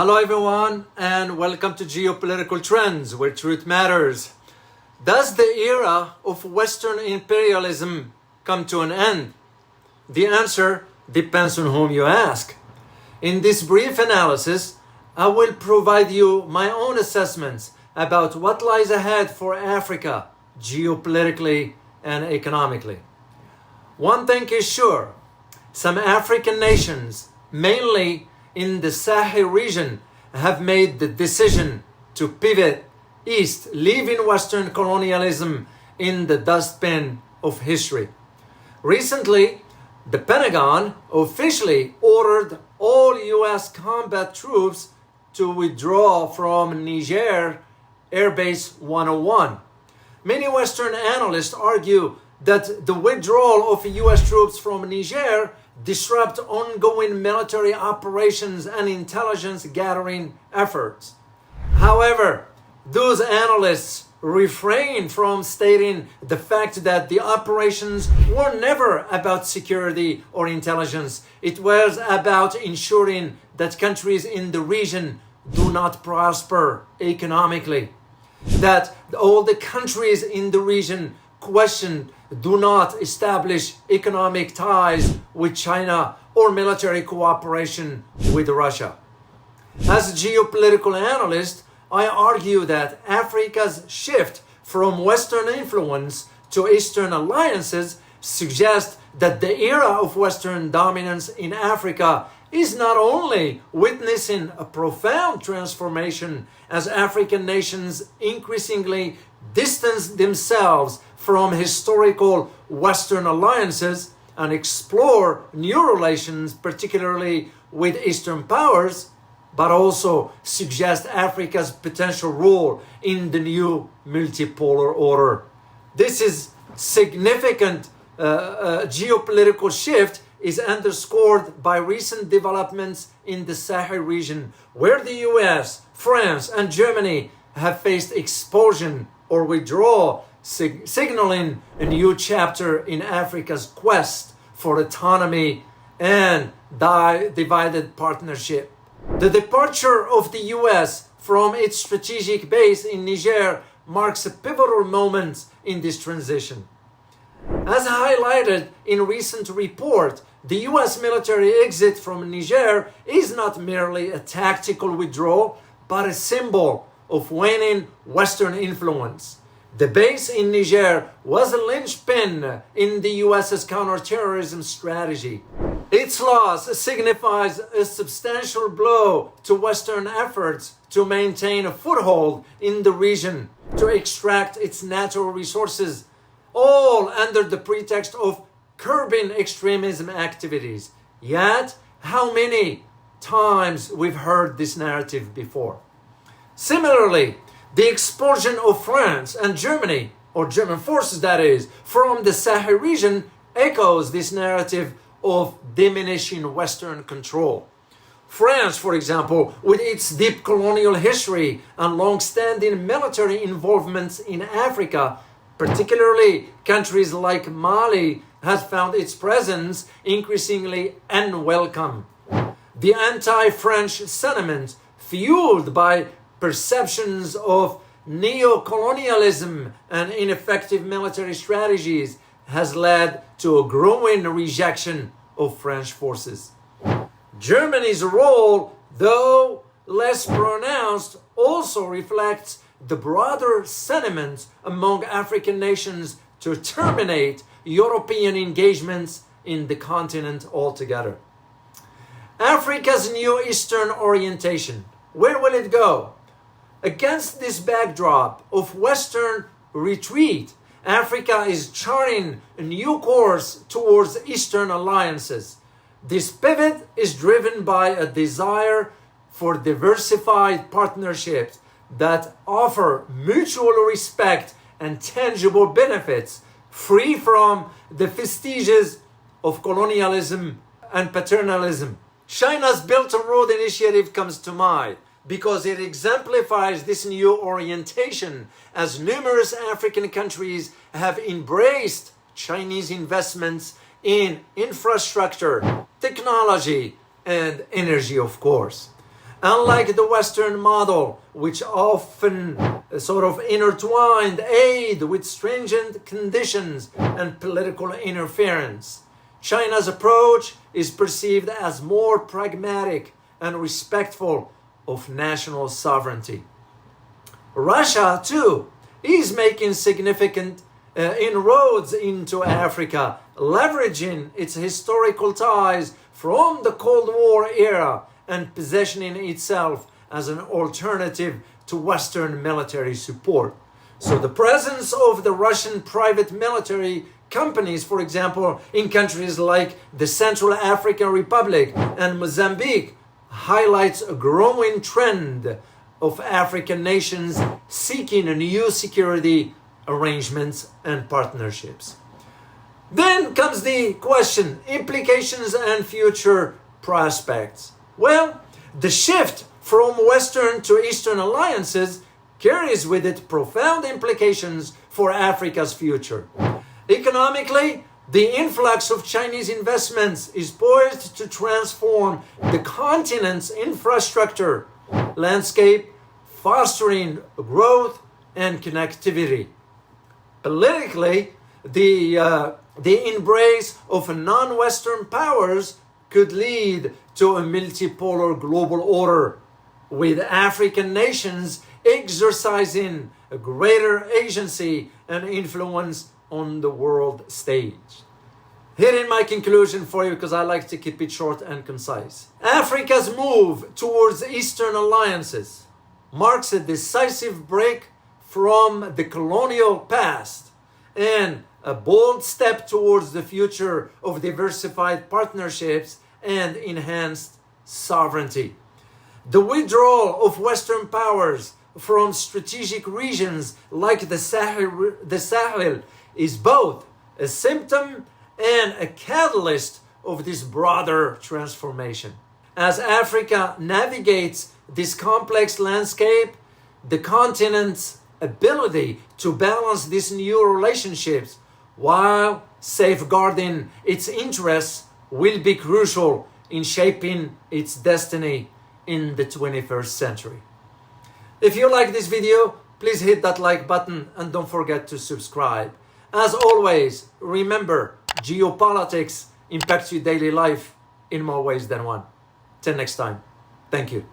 Hello everyone and welcome to Geopolitical Trends where truth matters. Does the era of Western imperialism come to an end? The answer depends on whom you ask. In this brief analysis, I will provide you my own assessments about what lies ahead for Africa geopolitically and economically. One thing is sure, some African nations, mainly in the Sahel region, have made the decision to pivot east, leaving Western colonialism in the dustbin of history. Recently, the Pentagon officially ordered all U.S. combat troops to withdraw from Niger Air Base 101. Many Western analysts argue that the withdrawal of U.S. troops from Niger disrupt ongoing military operations and intelligence gathering efforts. However, those analysts refrain from stating the fact that the operations were never about security or intelligence. It was about ensuring that countries in the region do not prosper economically, that all the countries in the region do not establish economic ties with China or military cooperation with Russia. As a geopolitical analyst, I argue that Africa's shift from Western influence to Eastern alliances suggests that the era of Western dominance in Africa is not only witnessing a profound transformation as African nations increasingly distance themselves from historical Western alliances and explore new relations, particularly with Eastern powers, but also suggest Africa's potential role in the new multipolar order. This is significant geopolitical shift is underscored by recent developments in the Sahel region, where the US, France, and Germany have faced expulsion or withdrawal, signaling a new chapter in Africa's quest for autonomy and divided partnership. The departure of the US from its strategic base in Niger marks a pivotal moment in this transition. As highlighted in recent report, the US military exit from Niger is not merely a tactical withdrawal, but a symbol of waning Western influence. The base in Niger was a linchpin in the US's counterterrorism strategy. Its loss signifies a substantial blow to Western efforts to maintain a foothold in the region, to extract its natural resources, all under the pretext of curbing extremism activities. Yet, how many times we've heard this narrative before? Similarly, the expulsion of France and Germany, or German forces that is, from the Sahel region echoes this narrative of diminishing Western control. France, for example, with its deep colonial history and long-standing military involvements in Africa, particularly countries like Mali, has found its presence increasingly unwelcome. The anti-French sentiment, fueled by perceptions of neo-colonialism and ineffective military strategies, has led to a growing rejection of French forces. Germany's role, though less pronounced, also reflects the broader sentiment among African nations to terminate European engagements in the continent altogether. Africa's new Eastern orientation, where will it go? Against this backdrop of Western retreat, Africa is charting a new course towards Eastern alliances. This pivot is driven by a desire for diversified partnerships that offer mutual respect and tangible benefits, free from the vestiges of colonialism and paternalism. China's Belt and Road Initiative comes to mind because it exemplifies this new orientation, as numerous African countries have embraced Chinese investments in infrastructure, technology, and energy, of course. Unlike the Western model, which often sort of intertwined aid with stringent conditions and political interference, China's approach is perceived as more pragmatic and respectful of national sovereignty. Russia, too, is making significant inroads into Africa, leveraging its historical ties from the Cold War era and positioning itself as an alternative to Western military support. So the presence of the Russian private military companies, for example, in countries like the Central African Republic and Mozambique, highlights a growing trend of African nations seeking new security arrangements and partnerships. Then comes the question, implications and future prospects. Well, the shift from Western to Eastern alliances carries with it profound implications for Africa's future. Economically, the influx of Chinese investments is poised to transform the continent's infrastructure landscape, fostering growth and connectivity. Politically, the embrace of non-Western powers could lead to a multipolar global order, with African nations exercising a greater agency and influence on the world stage. Here in my conclusion for you, because I like to keep it short and concise. Africa's move towards Eastern alliances marks a decisive break from the colonial past and a bold step towards the future of diversified partnerships and enhanced sovereignty. The withdrawal of Western powers from strategic regions like the Sahel is both a symptom and a catalyst of this broader transformation. As Africa navigates this complex landscape, the continent's ability to balance these new relationships while safeguarding its interests will be crucial in shaping its destiny in the 21st century. If you like this video, please hit that like button and don't forget to subscribe. As always, remember, geopolitics impacts your daily life in more ways than one. Till next time, thank you.